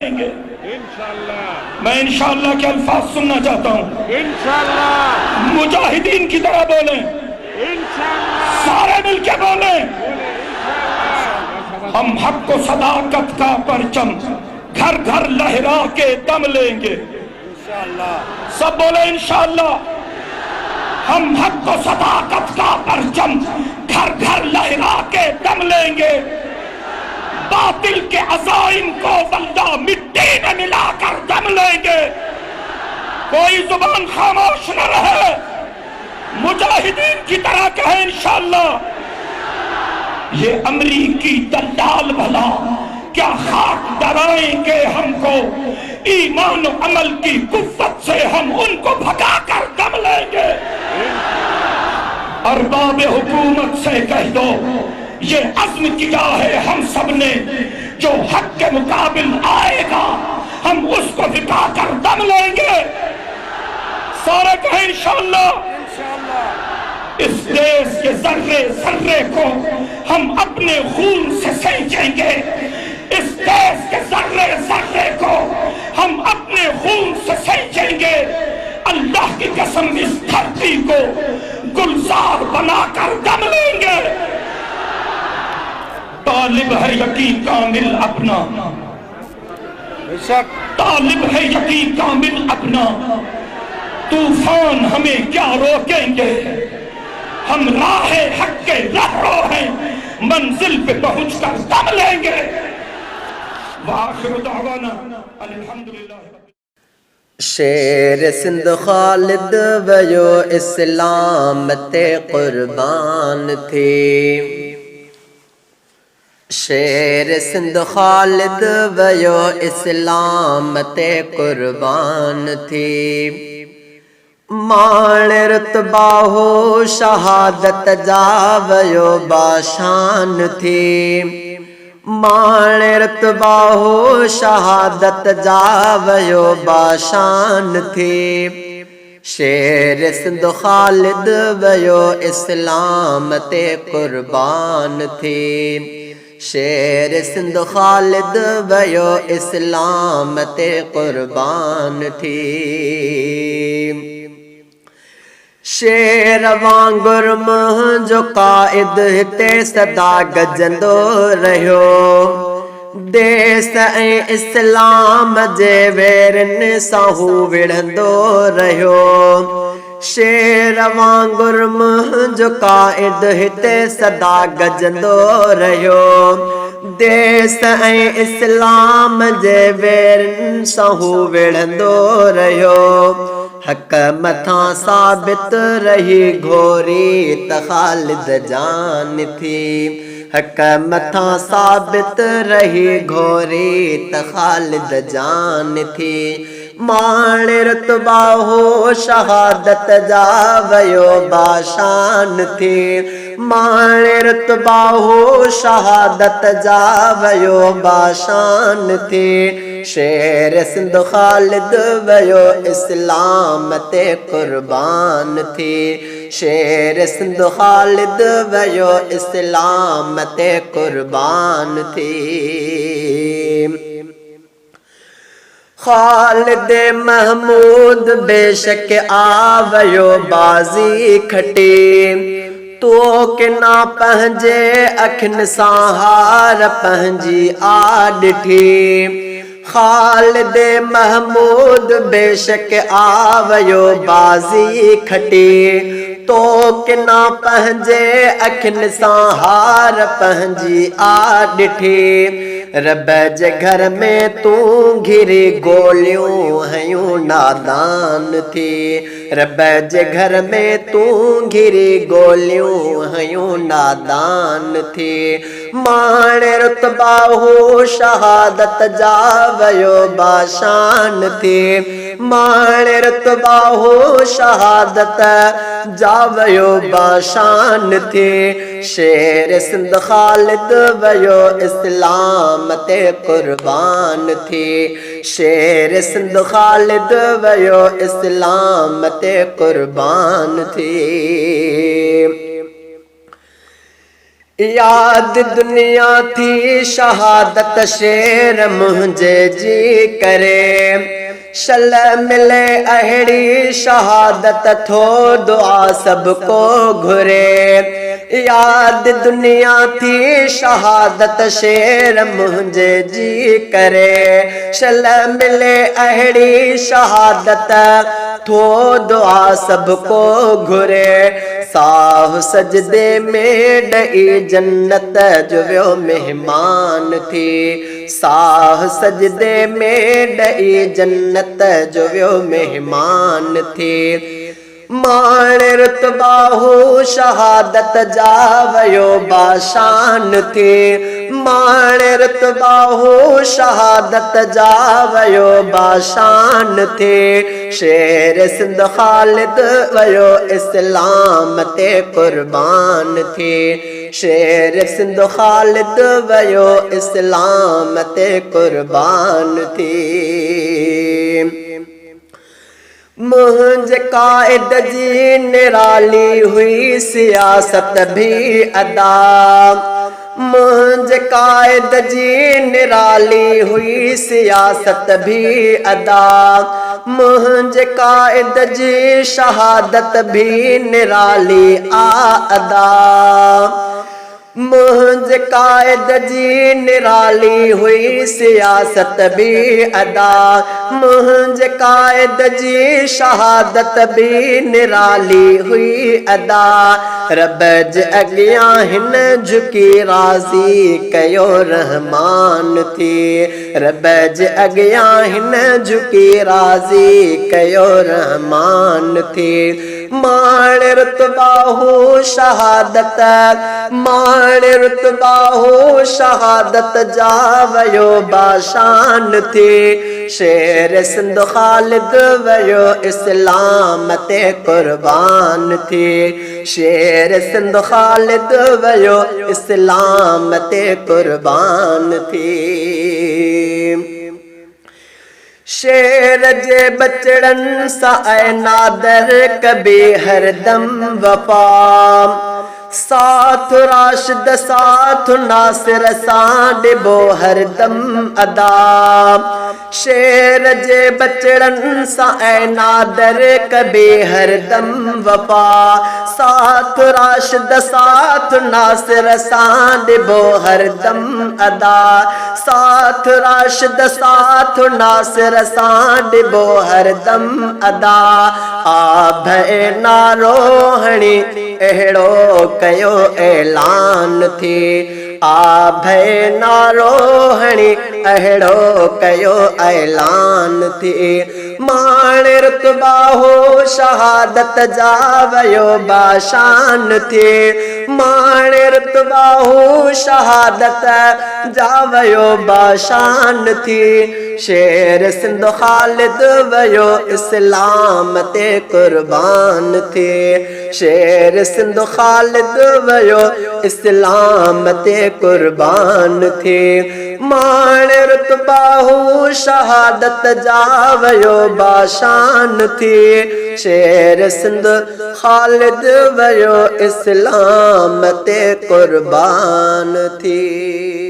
انشاءاللہ میں انشاءاللہ کے الفاظ سننا چاہتا ہوں. انشاءاللہ مجاہدین کی طرح بولیں. انشاءاللہ سارے مل کے بولیں. ہم حق و صداقت کا پرچم گھر گھر لہرا کے دم لیں گے. انشاءاللہ سب بولیں انشاءاللہ. ہم حق و صداقت کا پرچم گھر گھر لہرا کے دم لیں گے. باطل کے عزائم کو بلدہ مٹی میں ملا کر دم لیں گے. کوئی زبان خاموش نہ رہے. مجاہدین کی طرح کہیں انشاءاللہ. یہ امریکی دلال بھلا کیا خاک ڈرائیں گے ہم کو. ایمان و عمل کی قوت سے ہم ان کو بھگا کر دم لیں گے. ارباب حکومت سے کہہ دو یہ عزم کیا ہے ہم سب نے. جو حق کے مقابل آئے گا ہم اس کو بٹا کر دم لیں گے. سارے کہیں انشاءاللہ. اس دیش کے ذرے ذرے کو ہم اپنے خون سے سینچیں گے. اس دیش کے ذرے ذرے کو ہم اپنے خون سے سینچیں گے. اللہ کی قسم اس دھرتی کو گلزار بنا کر دم لیں گے. طالب ہے یقین کامل اپنا. طالب ہے یقین کامل اپنا. طوفان ہمیں کیا روکیں گے. ہم راہ حق کے رہرو ہیں. منزل پہ پہنچ کر دم لیں گے. وآخر دعوانا الحمدللہ. شیر سندھ خالد ویو اسلام تے قربان تھی. شیر سندھ خالد ویو اسلام تے قربان تھی. مان رتبہ ہو شہادت جا ویو باشان تھی. مان رتبہ ہو شہادت جا ویو باشان تھی. شیر سندھ خالد ویو اسلام تے قربان تھی. شیر سندھ خالد ویو اسلام تے قربان تھی. شیر وانگر جو قائد ہتے صدا گجندو رہیو. دیس ऐं اسلام جے ویرن ساہو وڑھندو رہیو. شیر وانگر جو قائد ہتے صدا گجندو رہیو. دیس ऐं اسلام جے ویرن ساہو وڑھندو رہیو. حق متھاں ثابت رہی گھوری त خالد جان تھی. حق متھاں ثابت رہی گھوری त خالد جان تھی. مان رتبہ ہو شہادت جا ویو باشان تھی. مان رتبہ ہو شہادت جا ویو باشان تھی. شیر سندھ خالد ویو اسلام تے قربان تھی. شیر سندھ خالد ویو اسلام تے قربان تھی. خالد محمود بے شک آویو بازی کھٹی. تو کہ نہ پہنجے اکھن سہار پہنجی آڈٹھی. خالد محمود بے شک آویو بازی کھٹی. تو کہ نہ پہنجے اکھن سہار پہنجی آڈٹھی. رب جے گھر میں تو گھری گولیوں ہیوں نادان تھی. رب جے گھر میں تو گھری گولیوں ہیوں نادان تھی. مان رتبہ ہو شہادت جا ویو باشان تھی. مان رتبہ ہو شہادت جا ویو باشان تھی. شیر سندھ خالد ویو اسلام تے قربان تھی. شیر سندھ خالد ویو اسلام تے قربان تھی. याद दुनिया थी शहादत शेर मुझे जी करे शल मिले अहड़ी शहादत थो दुआ सबको घुरे याद दुनिया थी शहादत शेर मुझे जी करे शल मिले अहड़ी शहादत थो दुआ सबको घुरे साह सजदे में डई जन्नत जो व्यो मेहमान थी साह सजदे में डई जन्नत जो व्यो मेहमान थी मान रुतबाहू शहादत जावयो बाशान थी मान रुतबाहू शहादत जावयो बाशान थी शेर सिंध खालिद वयो इस्लाम ते कुर्बान थी शेर सिंध खालिद वयो इस्लाम ते कुर्बान थी मुझे कायद जी निराली हुई सियासत भी अदा मुझे कायद जी निराली हुई सियासत भी अदा मुझे कायद जी शहादत भी निराली अदा मुझे कायद जी निराली हुई सियासत भी अदा मुझे कायद जी शहादत भी निराली हुई अदा रब जे अॻियां हिन झुकी राज़ी कयो रहमान थी रब जे अॻियां हिन झुकी राज़ी कयो रहमान थी मान रुतबाहू शहादत मान रुतबाहू शहादत जावयो बाशान थी शेर सिंध खालिद वयो इस्लाम ते कुर्बान थी शेर सिंध खालिद वयो इस्लाम ते कुर्बान थी शेर जे बचड़न सा ऐ नादर कभी हरदम वफा साथ राशिद साथ नासिर सां डिबो हरदम अदा शेर जे बचड़न सां ऐ नादर कभी हरदम वफा साथ राशिद साथ नासिर सां डिबो हरदम अदा साथ राशिद साथ नासिर सां डिबो हरदम अदा आ भए नारोहणी अहिड़ो कयो ऐलान थी आ भए नारोहणी अहिड़ो कयो ऐलान थी मान रुतबाहू शहादत जावयो बाशान थी मान रुतबाहू शहादत जावयो बाशान थी शेर सिंध खालिद वयो इस्लाम ते कुर्बान थी शेर सिंध खालिद वयो इस्लाम ते कुर्बान थी मान रुतबाहू शहादत जावयो बाशान थी शेर सिंध खालिद वयो इस्लाम ते कुर्बान थी।